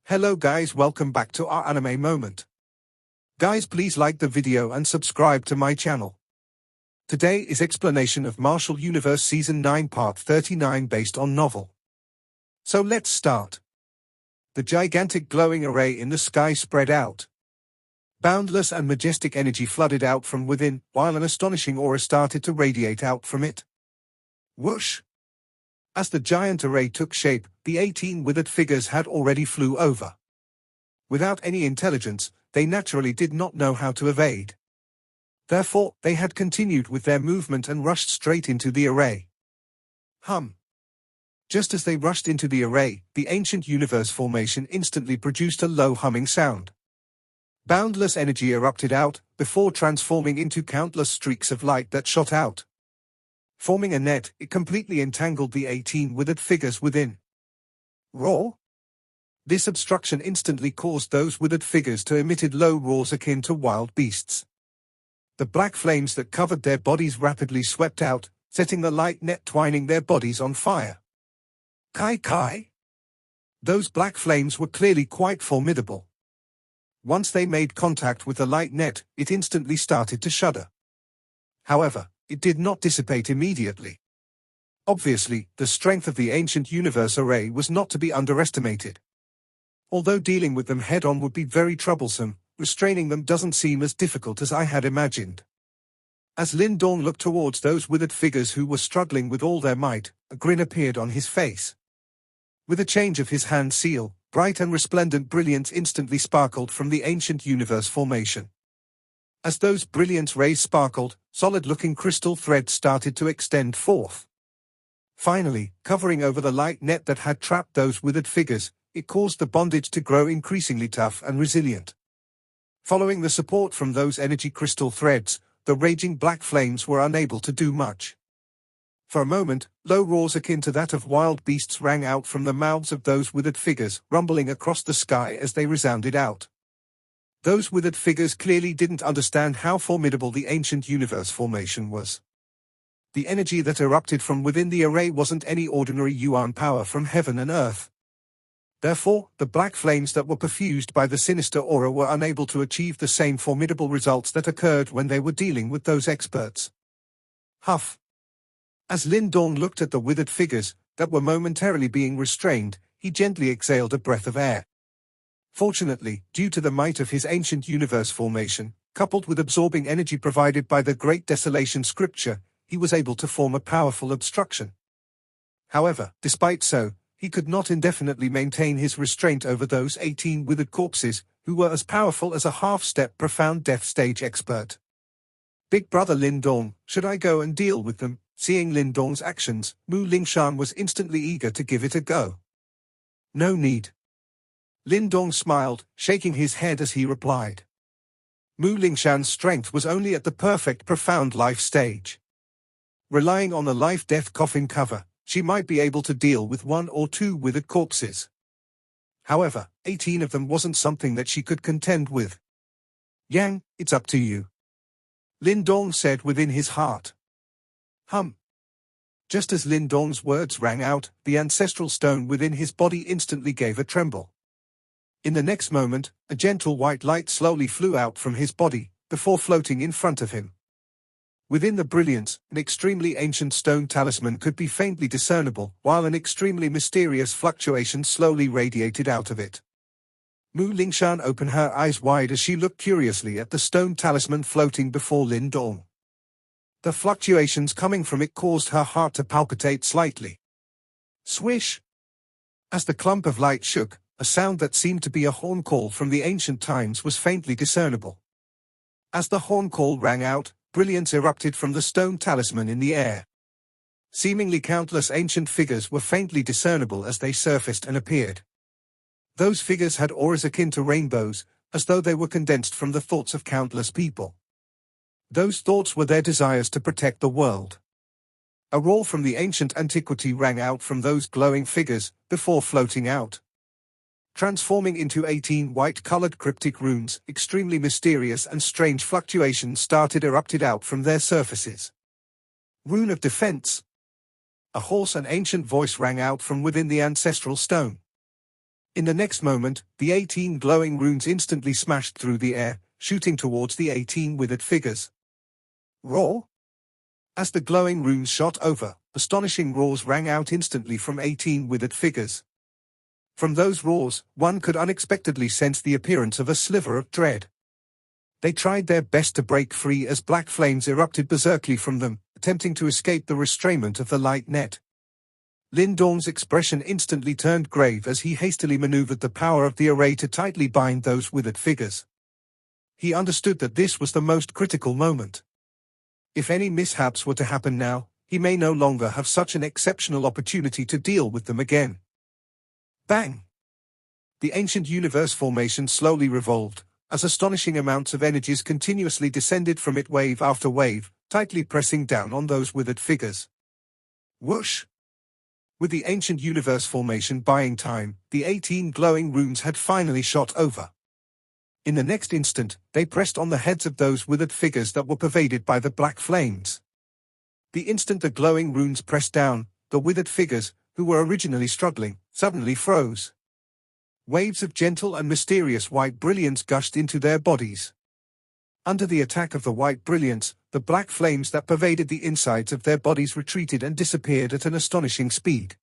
Hello guys, welcome back to our anime moment. Guys, please like the video and subscribe to my channel. Today is explanation of Martial Universe Season 9 Part 39 based on novel. So let's start. The gigantic glowing array in the sky spread out. Boundless and majestic energy flooded out from within, while an astonishing aura started to radiate out from it. Whoosh! As the giant array took shape, the 18 withered figures had already flew over. Without any intelligence, they naturally did not know how to evade. Therefore, they had continued with their movement and rushed straight into the array. Just as they rushed into the array, the ancient universe formation instantly produced a low humming sound. Boundless energy erupted out, before transforming into countless streaks of light that shot out. Forming a net, it completely entangled the 18 withered figures within. Roar! This obstruction instantly caused those withered figures to emit low roars akin to wild beasts. The black flames that covered their bodies rapidly swept out, setting the light net twining their bodies on fire. Kai! Those black flames were clearly quite formidable. Once they made contact with the light net, it instantly started to shudder. However, it did not dissipate immediately. Obviously, the strength of the ancient universe array was not to be underestimated. Although dealing with them head-on would be very troublesome, restraining them doesn't seem as difficult as I had imagined. As Lin Dong looked towards those withered figures who were struggling with all their might, a grin appeared on his face. With a change of his hand seal, bright and resplendent brilliance instantly sparkled from the ancient universe formation. As those brilliant rays sparkled, solid-looking crystal threads started to extend forth. Finally, covering over the light net that had trapped those withered figures, it caused the bondage to grow increasingly tough and resilient. Following the support from those energy crystal threads, the raging black flames were unable to do much. For a moment, low roars akin to that of wild beasts rang out from the mouths of those withered figures, rumbling across the sky as they resounded out. Those withered figures clearly didn't understand how formidable the ancient universe formation was. The energy that erupted from within the array wasn't any ordinary yuan power from heaven and earth. Therefore, the black flames that were perfused by the sinister aura were unable to achieve the same formidable results that occurred when they were dealing with those experts. Huff! As Lin Dong looked at the withered figures that were momentarily being restrained, he gently exhaled a breath of air. Fortunately, due to the might of his ancient universe formation, coupled with absorbing energy provided by the Great Desolation scripture, he was able to form a powerful obstruction. However, despite so, he could not indefinitely maintain his restraint over those 18 withered corpses, who were as powerful as a half-step profound death stage expert. Big brother Lin Dong, should I go and deal with them? Seeing Lin Dong's actions, Mu Lingshan was instantly eager to give it a go. No need. Lin Dong smiled, shaking his head as he replied. Mu Lingshan's strength was only at the perfect profound life stage. Relying on the life-death coffin cover, she might be able to deal with 1 or 2 withered corpses. However, 18 of them wasn't something that she could contend with. Yang, it's up to you. Lin Dong said within his heart. Just as Lin Dong's words rang out, the ancestral stone within his body instantly gave a tremble. In the next moment, a gentle white light slowly flew out from his body, before floating in front of him. Within the brilliance, an extremely ancient stone talisman could be faintly discernible, while an extremely mysterious fluctuation slowly radiated out of it. Mu Lingshan opened her eyes wide as she looked curiously at the stone talisman floating before Lin Dong. The fluctuations coming from it caused her heart to palpitate slightly. Swish! As the clump of light shook, a sound that seemed to be a horn call from the ancient times was faintly discernible. As the horn call rang out, brilliance erupted from the stone talisman in the air. Seemingly countless ancient figures were faintly discernible as they surfaced and appeared. Those figures had auras akin to rainbows, as though they were condensed from the thoughts of countless people. Those thoughts were their desires to protect the world. A roar from the ancient antiquity rang out from those glowing figures, before floating out. Transforming into 18 white-colored cryptic runes, extremely mysterious and strange fluctuations erupted out from their surfaces. Rune of Defense. A hoarse and ancient voice rang out from within the ancestral stone. In the next moment, the 18 glowing runes instantly smashed through the air, shooting towards the 18 withered figures. Roar! As the glowing runes shot over, astonishing roars rang out instantly from 18 withered figures. From those roars, one could unexpectedly sense the appearance of a sliver of dread. They tried their best to break free as black flames erupted berserkly from them, attempting to escape the restrainment of the light net. Lin Dong's expression instantly turned grave as he hastily maneuvered the power of the array to tightly bind those withered figures. He understood that this was the most critical moment. If any mishaps were to happen now, he may no longer have such an exceptional opportunity to deal with them again. Bang! The ancient universe formation slowly revolved, as astonishing amounts of energies continuously descended from it wave after wave, tightly pressing down on those withered figures. Whoosh! With the ancient universe formation buying time, the 18 glowing runes had finally shot over. In the next instant, they pressed on the heads of those withered figures that were pervaded by the black flames. The instant the glowing runes pressed down, the withered figures, who were originally struggling, suddenly froze. Waves of gentle and mysterious white brilliance gushed into their bodies. Under the attack of the white brilliance, the black flames that pervaded the insides of their bodies retreated and disappeared at an astonishing speed.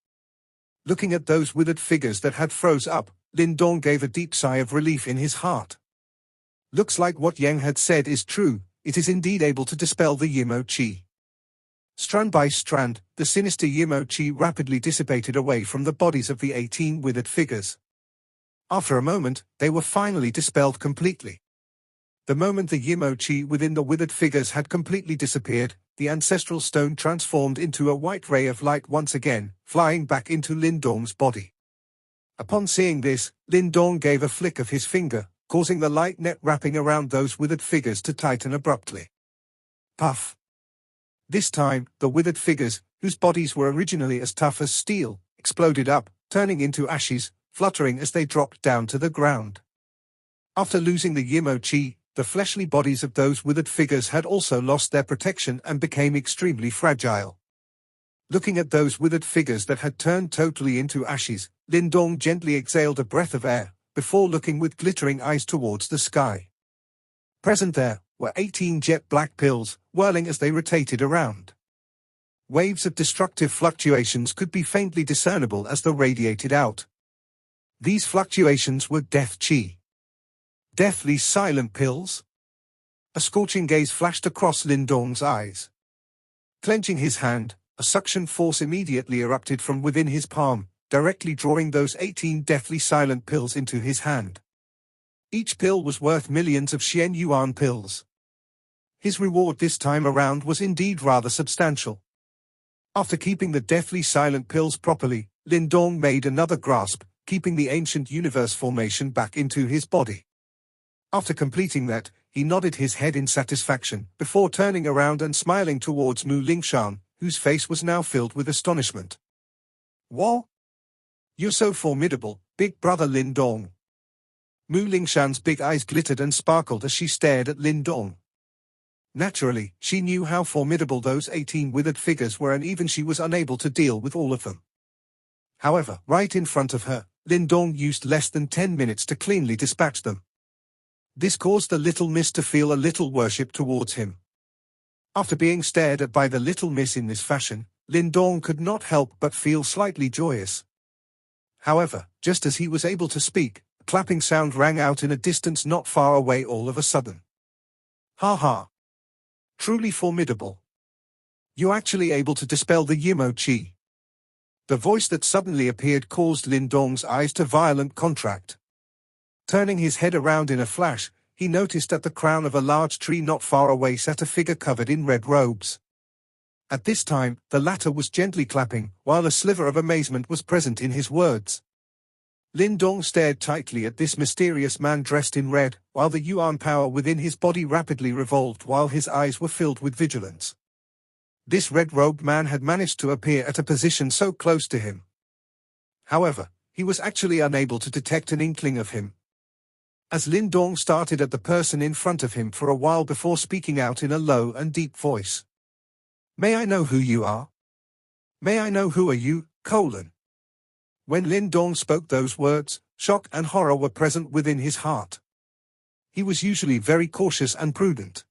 Looking at those withered figures that had froze up, Lin Dong gave a deep sigh of relief in his heart. Looks like what Yang had said is true, it is indeed able to dispel the Yimo Qi. Strand by strand, the sinister Yimo Qi rapidly dissipated away from the bodies of the 18 withered figures. After a moment, they were finally dispelled completely. The moment the Yimo Qi within the withered figures had completely disappeared, the ancestral stone transformed into a white ray of light once again, flying back into Lin Dong's body. Upon seeing this, Lin Dong gave a flick of his finger, causing the light net wrapping around those withered figures to tighten abruptly. Puff! This time, the withered figures, whose bodies were originally as tough as steel, exploded up, turning into ashes, fluttering as they dropped down to the ground. After losing the Yimo Qi, the fleshly bodies of those withered figures had also lost their protection and became extremely fragile. Looking at those withered figures that had turned totally into ashes, Lin Dong gently exhaled a breath of air, before looking with glittering eyes towards the sky. Present there were 18 jet black pills, whirling as they rotated around. Waves of destructive fluctuations could be faintly discernible as they radiated out. These fluctuations were death qi. Deathly silent pills? A scorching gaze flashed across Lin Dong's eyes. Clenching his hand, a suction force immediately erupted from within his palm, directly drawing those 18 deathly silent pills into his hand. Each pill was worth millions of Xian Yuan pills. His reward this time around was indeed rather substantial. After keeping the deathly silent pills properly, Lin Dong made another grasp, keeping the ancient universe formation back into his body. After completing that, he nodded his head in satisfaction, before turning around and smiling towards Mu Lingshan, whose face was now filled with astonishment. "What? You're so formidable, big brother Lin Dong." Mu Lingshan's big eyes glittered and sparkled as she stared at Lin Dong. Naturally, she knew how formidable those 18 withered figures were, and even she was unable to deal with all of them. However, right in front of her, Lin Dong used less than 10 minutes to cleanly dispatch them. This caused the little miss to feel a little worship towards him. After being stared at by the little miss in this fashion, Lin Dong could not help but feel slightly joyous. However, just as he was able to speak, a clapping sound rang out in a distance not far away all of a sudden. "Ha ha! Truly formidable. You're actually able to dispel the Yimo Qi." The voice that suddenly appeared caused Lin Dong's eyes to violent contract. Turning his head around in a flash, he noticed at the crown of a large tree not far away sat a figure covered in red robes. At this time, the latter was gently clapping, while a sliver of amazement was present in his words. Lin Dong stared tightly at this mysterious man dressed in red, while the Yuan power within his body rapidly revolved while his eyes were filled with vigilance. This red-robed man had managed to appear at a position so close to him. However, he was actually unable to detect an inkling of him. As Lin Dong started at the person in front of him for a while before speaking out in a low and deep voice. "May I know who you are? May I know who are you, ? When Lin Dong spoke those words, shock and horror were present within his heart. He was usually very cautious and prudent.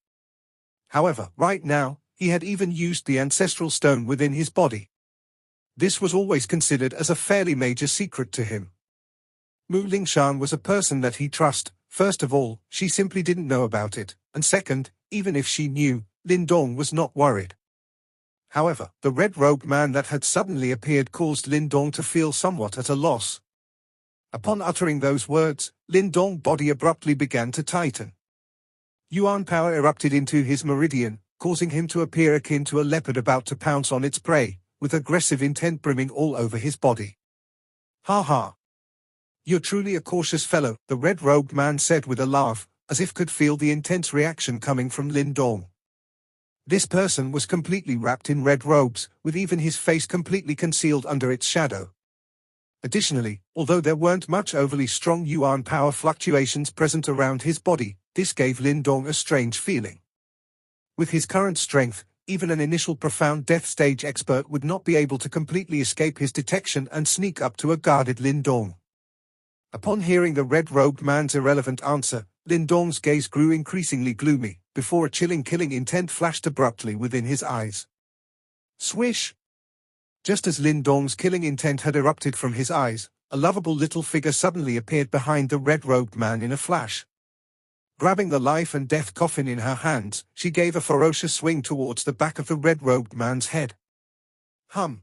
However, right now, he had even used the ancestral stone within his body. This was always considered as a fairly major secret to him. Mu Lingshan was a person that he trusted. First of all, she simply didn't know about it, and second, even if she knew, Lin Dong was not worried. However, the red-robed man that had suddenly appeared caused Lin Dong to feel somewhat at a loss. Upon uttering those words, Lin Dong's body abruptly began to tighten. Yuan power erupted into his meridian, causing him to appear akin to a leopard about to pounce on its prey, with aggressive intent brimming all over his body. "Ha ha! You're truly a cautious fellow," the red-robed man said with a laugh, as if could feel the intense reaction coming from Lin Dong. This person was completely wrapped in red robes, with even his face completely concealed under its shadow. Additionally, although there weren't much overly strong yuan power fluctuations present around his body, this gave Lin Dong a strange feeling. With his current strength, even an initial profound death stage expert would not be able to completely escape his detection and sneak up to a guarded Lin Dong. Upon hearing the red-robed man's irrelevant answer, Lin Dong's gaze grew increasingly gloomy, before a chilling killing intent flashed abruptly within his eyes. Swish! Just as Lin Dong's killing intent had erupted from his eyes, a lovable little figure suddenly appeared behind the red-robed man in a flash. Grabbing the life and death coffin in her hands, she gave a ferocious swing towards the back of the red-robed man's head. Hum!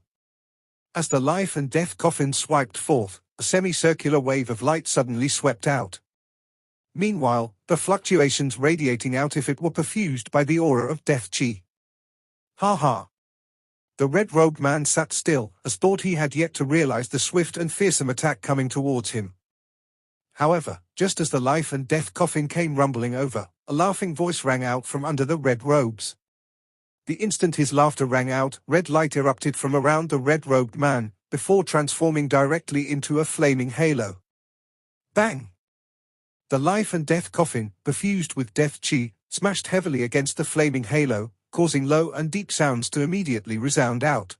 As the life and death coffin swiped forth, a semicircular wave of light suddenly swept out. Meanwhile, the fluctuations radiating out if it were perfused by the aura of death chi. Ha ha! The red-robed man sat still, as thought he had yet to realize the swift and fearsome attack coming towards him. However, just as the life and death coffin came rumbling over, a laughing voice rang out from under the red robes. The instant his laughter rang out, red light erupted from around the red-robed man, before transforming directly into a flaming halo. Bang! The life and death coffin, perfused with death chi, smashed heavily against the flaming halo, causing low and deep sounds to immediately resound out.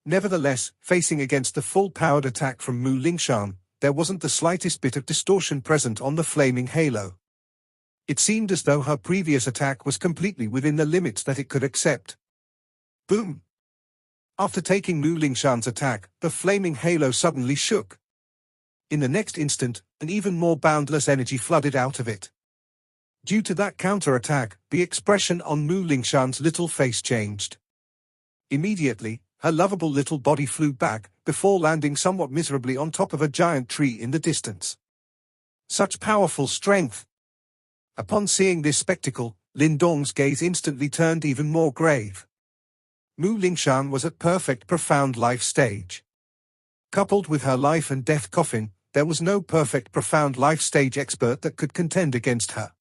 Nevertheless, facing against the full-powered attack from Mu Lingshan, there wasn't the slightest bit of distortion present on the flaming halo. It seemed as though her previous attack was completely within the limits that it could accept. Boom! After taking Mu Lingshan's attack, the flaming halo suddenly shook. In the next instant, an even more boundless energy flooded out of it. Due to that counter-attack, the expression on Mu Lingshan's little face changed. Immediately, her lovable little body flew back, before landing somewhat miserably on top of a giant tree in the distance. Such powerful strength! Upon seeing this spectacle, Lin Dong's gaze instantly turned even more grave. Mu Lingshan was at perfect profound life stage. Coupled with her life and death coffin, there was no perfect profound life stage expert that could contend against her.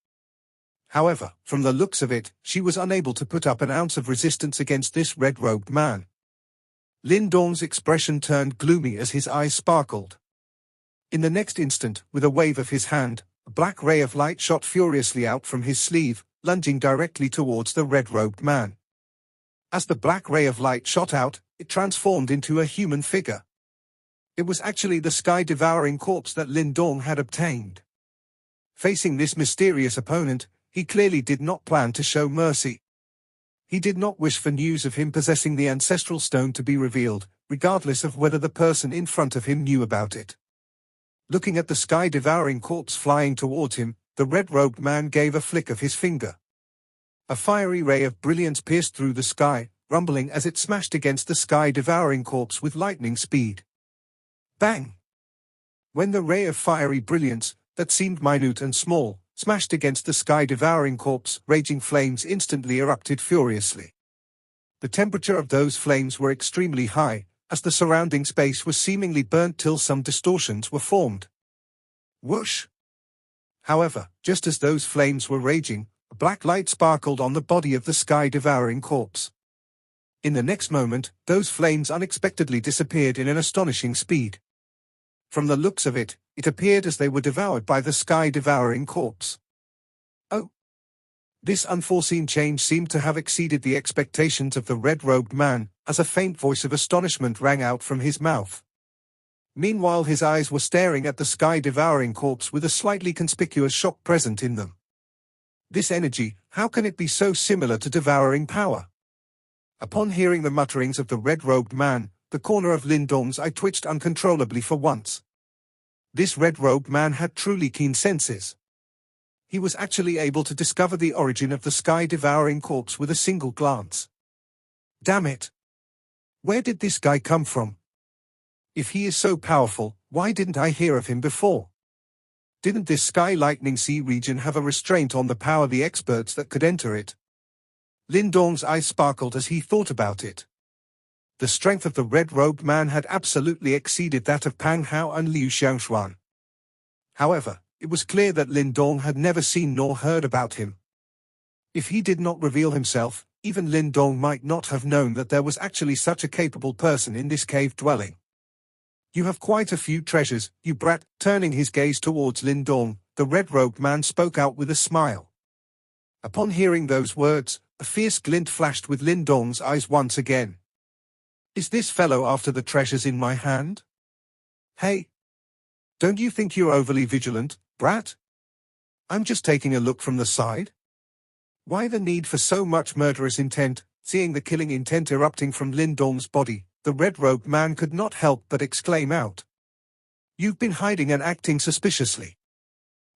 However, from the looks of it, she was unable to put up an ounce of resistance against this red-robed man. Lin Dong's expression turned gloomy as his eyes sparkled. In the next instant, with a wave of his hand, a black ray of light shot furiously out from his sleeve, lunging directly towards the red-robed man. As the black ray of light shot out, it transformed into a human figure. It was actually the sky-devouring corpse that Lin Dong had obtained. Facing this mysterious opponent, he clearly did not plan to show mercy. He did not wish for news of him possessing the ancestral stone to be revealed, regardless of whether the person in front of him knew about it. Looking at the sky-devouring corpse flying towards him, the red-robed man gave a flick of his finger. A fiery ray of brilliance pierced through the sky, rumbling as it smashed against the sky-devouring corpse with lightning speed. Bang! When the ray of fiery brilliance, that seemed minute and small, smashed against the sky-devouring corpse, raging flames instantly erupted furiously. The temperature of those flames were extremely high, as the surrounding space was seemingly burnt till some distortions were formed. Whoosh! However, just as those flames were raging, a black light sparkled on the body of the sky-devouring corpse. In the next moment, those flames unexpectedly disappeared in an astonishing speed. From the looks of it, it appeared as they were devoured by the sky-devouring corpse. Oh! This unforeseen change seemed to have exceeded the expectations of the red-robed man, as a faint voice of astonishment rang out from his mouth. Meanwhile his eyes were staring at the sky-devouring corpse with a slightly conspicuous shock present in them. This energy, how can it be so similar to devouring power? Upon hearing the mutterings of the red-robed man, the corner of Lin Dong's eye twitched uncontrollably for once. This red-robed man had truly keen senses. He was actually able to discover the origin of the sky-devouring corpse with a single glance. Damn it! Where did this guy come from? If he is so powerful, why didn't I hear of him before? Didn't this Sky Lightning Sea region have a restraint on the power of the experts that could enter it? Lin Dong's eyes sparkled as he thought about it. The strength of the red-robed man had absolutely exceeded that of Pang Hao and Liu Xiangshuan. However, it was clear that Lin Dong had never seen nor heard about him. If he did not reveal himself, even Lin Dong might not have known that there was actually such a capable person in this cave dwelling. You have quite a few treasures, you brat. Turning his gaze towards Lin Dong, the red-robed man spoke out with a smile. Upon hearing those words, a fierce glint flashed with Lin Dong's eyes once again. Is this fellow after the treasures in my hand? Hey! Don't you think you're overly vigilant, brat? I'm just taking a look from the side. Why the need for so much murderous intent? Seeing the killing intent erupting from Lin Dong's body, the red-robed man could not help but exclaim out. You've been hiding and acting suspiciously.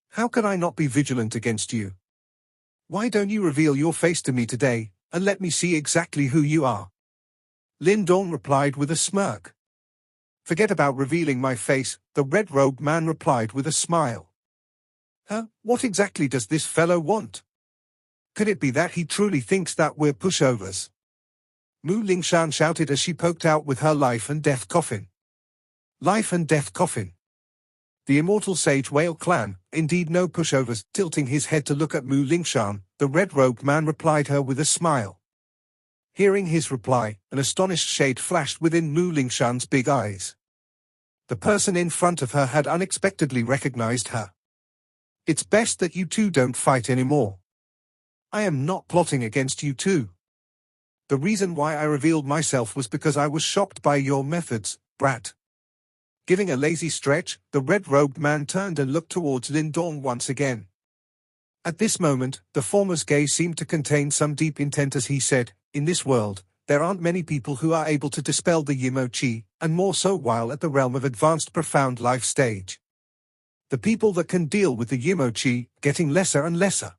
How can I not be vigilant against you? Why don't you reveal your face to me today, and let me see exactly who you are? Lin Dong replied with a smirk. Forget about revealing my face, the red-robed man replied with a smile. What exactly does this fellow want? Could it be that he truly thinks that we're pushovers? Mu Lingshan shouted as she poked out with her life and death coffin. Life and death coffin. The immortal sage whale clan, indeed no pushovers. Tilting his head to look at Mu Lingshan, the red-robed man replied her with a smile. Hearing his reply, an astonished shade flashed within Mu Lingshan's big eyes. The person in front of her had unexpectedly recognized her. It's best that you two don't fight anymore. I am not plotting against you two. The reason why I revealed myself was because I was shocked by your methods, brat. Giving a lazy stretch, the red-robed man turned and looked towards Lin Dong once again. At this moment, the former's gaze seemed to contain some deep intent as he said, in this world, there aren't many people who are able to dispel the Yimo Qi, and more so while at the realm of advanced profound life stage. The people that can deal with the Yimo Qi, getting lesser and lesser.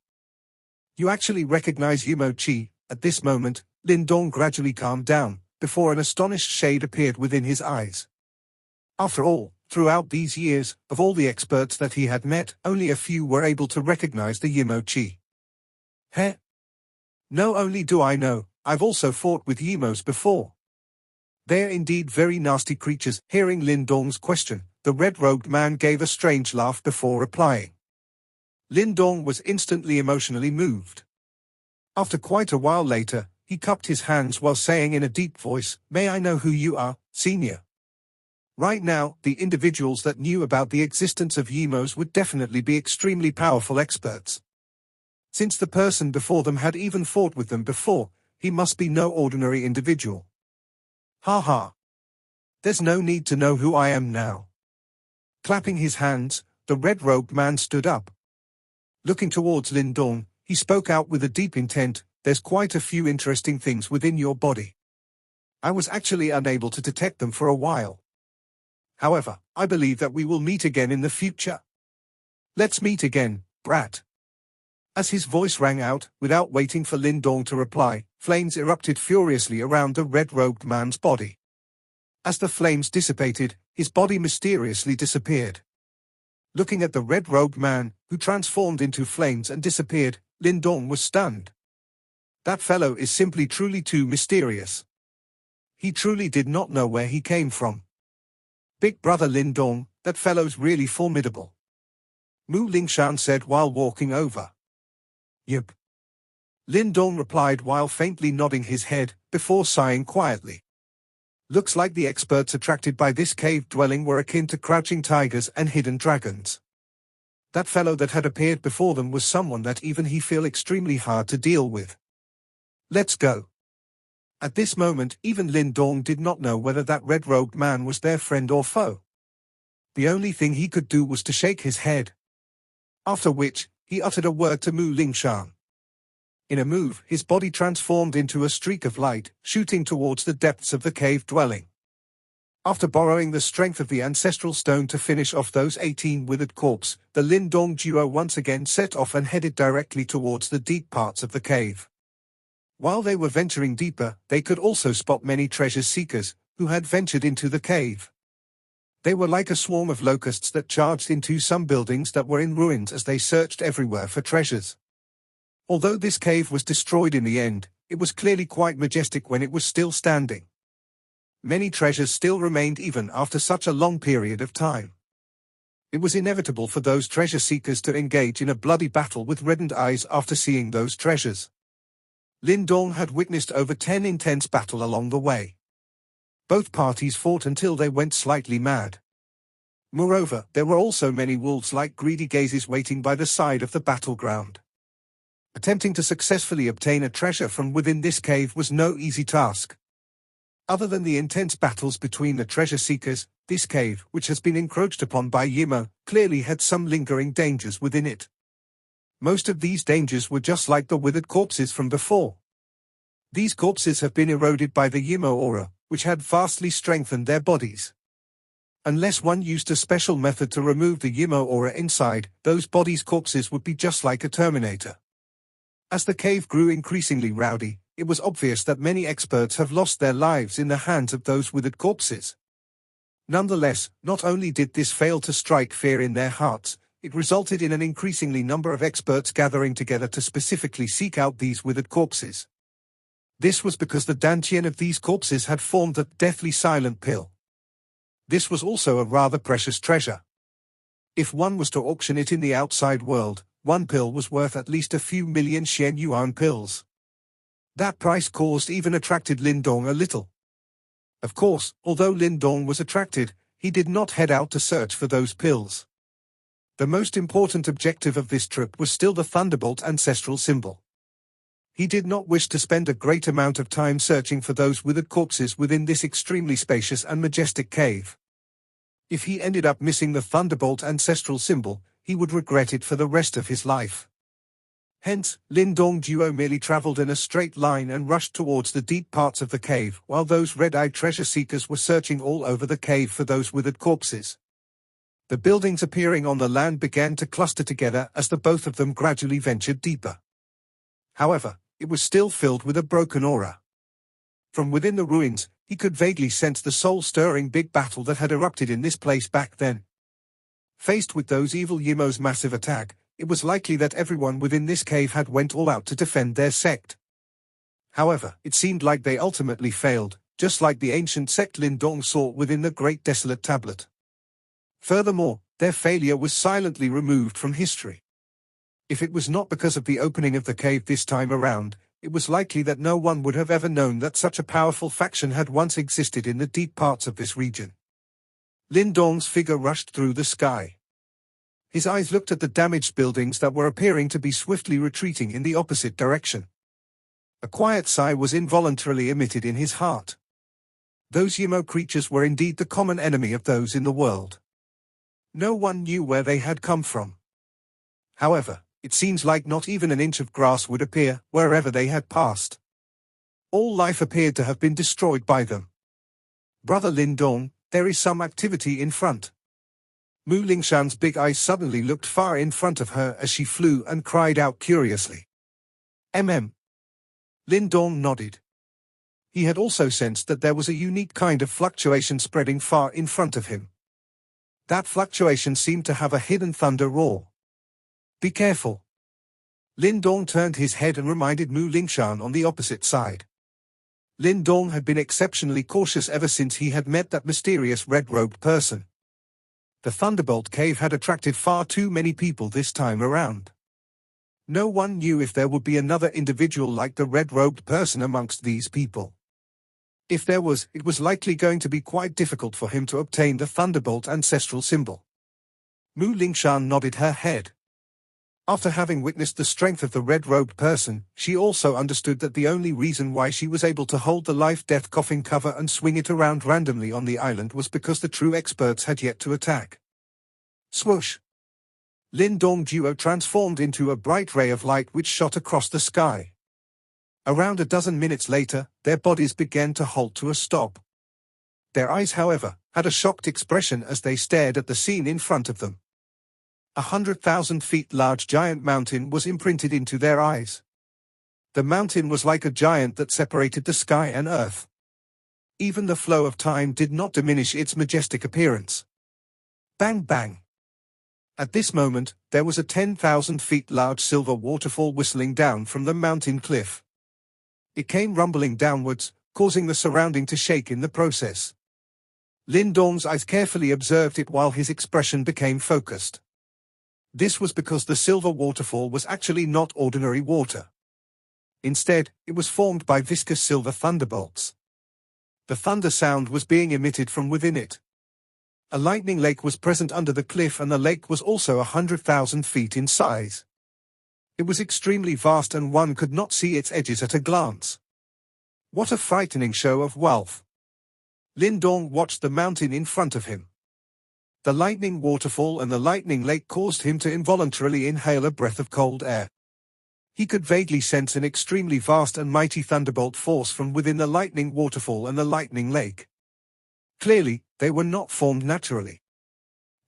You actually recognize Yimo Qi. At this moment, Lin Dong gradually calmed down, before an astonished shade appeared within his eyes. After all, throughout these years, of all the experts that he had met, only a few were able to recognize the Yimo Qi. Heh? No, only do I know, I've also fought with Yimos before. They are indeed very nasty creatures. Hearing Lin Dong's question, the red-robed man gave a strange laugh before replying. Lin Dong was instantly emotionally moved. After quite a while later, he cupped his hands while saying in a deep voice, May I know who you are, senior? Right now, the individuals that knew about the existence of Yimos would definitely be extremely powerful experts. Since the person before them had even fought with them before, he must be no ordinary individual. Ha ha. There's no need to know who I am now. Clapping his hands, the red-robed man stood up. Looking towards Lin Dong, he spoke out with a deep intent, there's quite a few interesting things within your body. I was actually unable to detect them for a while. However, I believe that we will meet again in the future. Let's meet again, brat. As his voice rang out, without waiting for Lin Dong to reply, flames erupted furiously around the red-robed man's body. As the flames dissipated, his body mysteriously disappeared. Looking at the red-robed man, who transformed into flames and disappeared, Lin Dong was stunned. That fellow is simply truly too mysterious. He truly did not know where he came from. Big brother Lin Dong, that fellow's really formidable. Mu Lingshan said while walking over. Yup. Lin Dong replied while faintly nodding his head, before sighing quietly. Looks like the experts attracted by this cave dwelling were akin to crouching tigers and hidden dragons. That fellow that had appeared before them was someone that even he feel extremely hard to deal with. Let's go. At this moment, even Lin Dong did not know whether that red-robed man was their friend or foe. The only thing he could do was to shake his head. After which, he uttered a word to Mu Lingshan. In a move, his body transformed into a streak of light, shooting towards the depths of the cave dwelling. After borrowing the strength of the ancestral stone to finish off those 18 withered corpses, the Lindong duo once again set off and headed directly towards the deep parts of the cave. While they were venturing deeper, they could also spot many treasure seekers, who had ventured into the cave. They were like a swarm of locusts that charged into some buildings that were in ruins as they searched everywhere for treasures. Although this cave was destroyed in the end, it was clearly quite majestic when it was still standing. Many treasures still remained even after such a long period of time. It was inevitable for those treasure seekers to engage in a bloody battle with reddened eyes after seeing those treasures. Lindong had witnessed over 10 intense battles along the way. Both parties fought until they went slightly mad. Moreover, there were also many wolves-like greedy gazes waiting by the side of the battleground. Attempting to successfully obtain a treasure from within this cave was no easy task. Other than the intense battles between the treasure seekers, this cave, which has been encroached upon by Yimo, clearly had some lingering dangers within it. Most of these dangers were just like the withered corpses from before. These corpses have been eroded by the Yimo aura, which had vastly strengthened their bodies. Unless one used a special method to remove the Yimo aura inside, those bodies' corpses would be just like a Terminator. As the cave grew increasingly rowdy, it was obvious that many experts have lost their lives in the hands of those withered corpses. Nonetheless, not only did this fail to strike fear in their hearts, it resulted in an increasingly number of experts gathering together to specifically seek out these withered corpses. This was because the dantian of these corpses had formed the deathly silent pill. This was also a rather precious treasure. If one was to auction it in the outside world, one pill was worth at least a few million Xian Yuan pills. That price caused even attracted Lindong a little. Of course, although Lindong was attracted, he did not head out to search for those pills. The most important objective of this trip was still the Thunderbolt ancestral symbol. He did not wish to spend a great amount of time searching for those withered corpses within this extremely spacious and majestic cave. If he ended up missing the Thunderbolt ancestral symbol, he would regret it for the rest of his life. Hence, Lindong duo merely traveled in a straight line and rushed towards the deep parts of the cave, while those red-eyed treasure seekers were searching all over the cave for those withered corpses. The buildings appearing on the land began to cluster together as the both of them gradually ventured deeper. However, it was still filled with a broken aura. From within the ruins, he could vaguely sense the soul-stirring big battle that had erupted in this place back then. Faced with those evil Yimo's massive attack, it was likely that everyone within this cave had went all out to defend their sect. However, it seemed like they ultimately failed, just like the ancient sect Lindong sought within the Great Desolate Tablet. Furthermore, their failure was silently removed from history. If it was not because of the opening of the cave this time around, it was likely that no one would have ever known that such a powerful faction had once existed in the deep parts of this region. Lindong's figure rushed through the sky. His eyes looked at the damaged buildings that were appearing to be swiftly retreating in the opposite direction. A quiet sigh was involuntarily emitted in his heart. Those Yimo creatures were indeed the common enemy of those in the world. No one knew where they had come from. However, it seems like not even an inch of grass would appear wherever they had passed. All life appeared to have been destroyed by them. Brother Lindong, there is some activity in front. Mu Lingshan's big eyes suddenly looked far in front of her as she flew and cried out curiously. Lindong nodded. He had also sensed that there was a unique kind of fluctuation spreading far in front of him. That fluctuation seemed to have a hidden thunder roar. Be careful. Lindong turned his head and reminded Mu Lingshan on the opposite side. Lindong had been exceptionally cautious ever since he had met that mysterious red-robed person. The Thunderbolt Cave had attracted far too many people this time around. No one knew if there would be another individual like the red-robed person amongst these people. If there was, it was likely going to be quite difficult for him to obtain the Thunderbolt ancestral symbol. Mu Lingshan nodded her head. After having witnessed the strength of the red-robed person, she also understood that the only reason why she was able to hold the life-death coffin cover and swing it around randomly on the island was because the true experts had yet to attack. Swoosh! Lin Dong duo transformed into a bright ray of light which shot across the sky. Around a dozen minutes later, their bodies began to halt to a stop. Their eyes, however, had a shocked expression as they stared at the scene in front of them. 100,000 feet large giant mountain was imprinted into their eyes. The mountain was like a giant that separated the sky and earth. Even the flow of time did not diminish its majestic appearance. Bang bang! At this moment, there was a 10,000 feet large silver waterfall whistling down from the mountain cliff. It came rumbling downwards, causing the surrounding to shake in the process. Lin Dong's eyes carefully observed it while his expression became focused. This was because the silver waterfall was actually not ordinary water. Instead, it was formed by viscous silver thunderbolts. The thunder sound was being emitted from within it. A lightning lake was present under the cliff, and the lake was also 100,000 feet in size. It was extremely vast and one could not see its edges at a glance. What a frightening show of wealth! Lin Dong watched the mountain in front of him. The lightning waterfall and the lightning lake caused him to involuntarily inhale a breath of cold air. He could vaguely sense an extremely vast and mighty thunderbolt force from within the lightning waterfall and the lightning lake. Clearly, they were not formed naturally.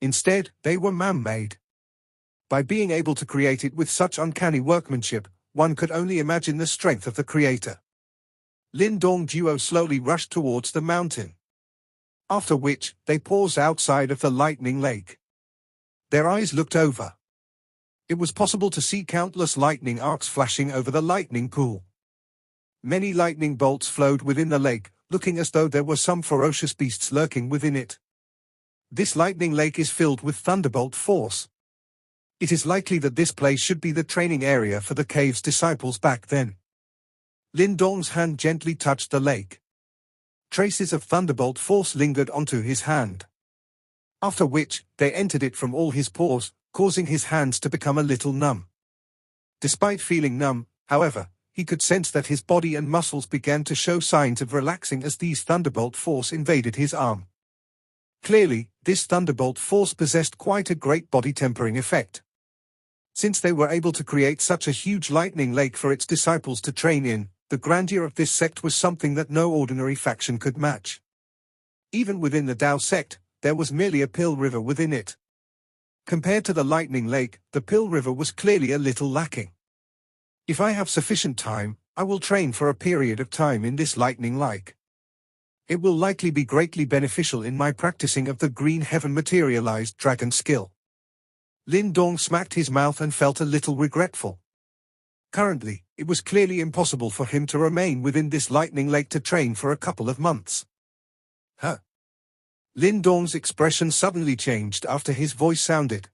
Instead, they were man-made. By being able to create it with such uncanny workmanship, one could only imagine the strength of the creator. Lin Dong duo slowly rushed towards the mountain. After which, they paused outside of the lightning lake. Their eyes looked over. It was possible to see countless lightning arcs flashing over the lightning pool. Many lightning bolts flowed within the lake, looking as though there were some ferocious beasts lurking within it. This lightning lake is filled with thunderbolt force. It is likely that this place should be the training area for the cave's disciples back then. Lin Dong's hand gently touched the lake. Traces of thunderbolt force lingered onto his hand. After which, they entered it from all his pores, causing his hands to become a little numb. Despite feeling numb, however, he could sense that his body and muscles began to show signs of relaxing as these thunderbolt force invaded his arm. Clearly, this thunderbolt force possessed quite a great body tempering effect. Since they were able to create such a huge lightning lake for its disciples to train in, the grandeur of this sect was something that no ordinary faction could match. Even within the Tao sect, there was merely a pill river within it. Compared to the lightning lake, the pill river was clearly a little lacking. If I have sufficient time, I will train for a period of time in this lightning lake. It will likely be greatly beneficial in my practicing of the green heaven materialized dragon skill. Lin Dong smacked his mouth and felt a little regretful. Currently, it was clearly impossible for him to remain within this lightning lake to train for a couple of months. Huh? Lin Dong's expression suddenly changed after his voice sounded.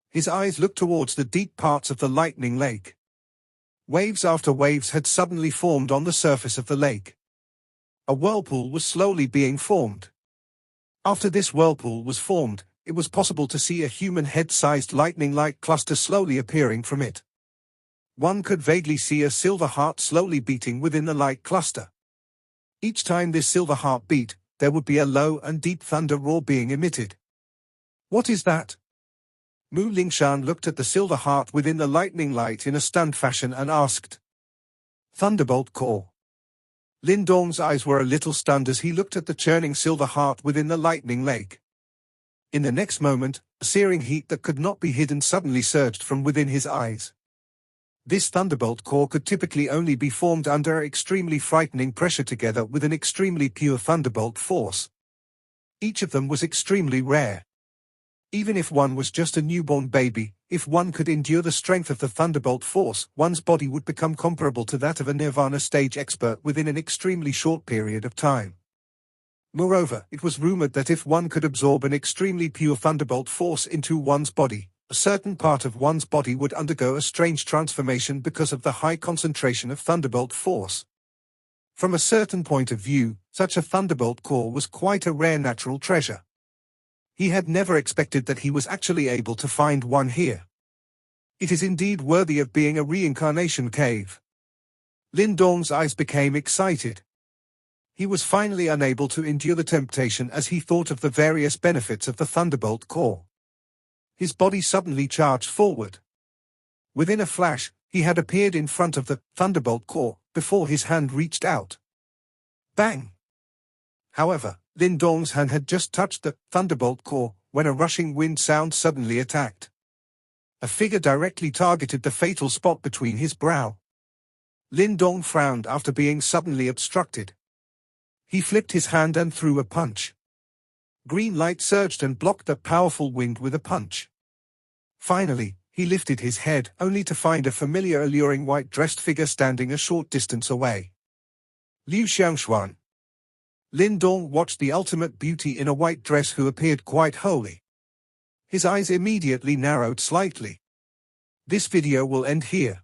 His eyes looked towards the deep parts of the lightning lake. Waves after waves had suddenly formed on the surface of the lake. A whirlpool was slowly being formed. After this whirlpool was formed, it was possible to see a human head-sized lightning-like cluster slowly appearing from it. One could vaguely see a silver heart slowly beating within the light cluster. Each time this silver heart beat, there would be a low and deep thunder roar being emitted. What is that? Mu Lingshan looked at the silver heart within the lightning light in a stunned fashion and asked. Thunderbolt core. Lin Dong's eyes were a little stunned as he looked at the churning silver heart within the lightning lake. In the next moment, a searing heat that could not be hidden suddenly surged from within his eyes. This thunderbolt core could typically only be formed under extremely frightening pressure together with an extremely pure thunderbolt force. Each of them was extremely rare. Even if one was just a newborn baby, if one could endure the strength of the thunderbolt force, one's body would become comparable to that of a nirvana stage expert within an extremely short period of time. Moreover, it was rumored that if one could absorb an extremely pure thunderbolt force into one's body, a certain part of one's body would undergo a strange transformation because of the high concentration of thunderbolt force. From a certain point of view, such a thunderbolt core was quite a rare natural treasure. He had never expected that he was actually able to find one here. It is indeed worthy of being a reincarnation cave. Lin Dong's eyes became excited. He was finally unable to endure the temptation as he thought of the various benefits of the thunderbolt core. his body suddenly charged forward. Within a flash, he had appeared in front of the thunderbolt core before his hand reached out. Bang! However, Lin Dong's hand had just touched the thunderbolt core when a rushing wind sound suddenly attacked. A figure directly targeted the fatal spot between his brow. Lin Dong frowned after being suddenly obstructed. He flipped his hand and threw a punch. Green light surged and blocked the powerful wind with a punch. Finally, he lifted his head only to find a familiar alluring white-dressed figure standing a short distance away. Liu Xiangshuan. Lin Dong watched the ultimate beauty in a white dress who appeared quite holy. His eyes immediately narrowed slightly. This video will end here.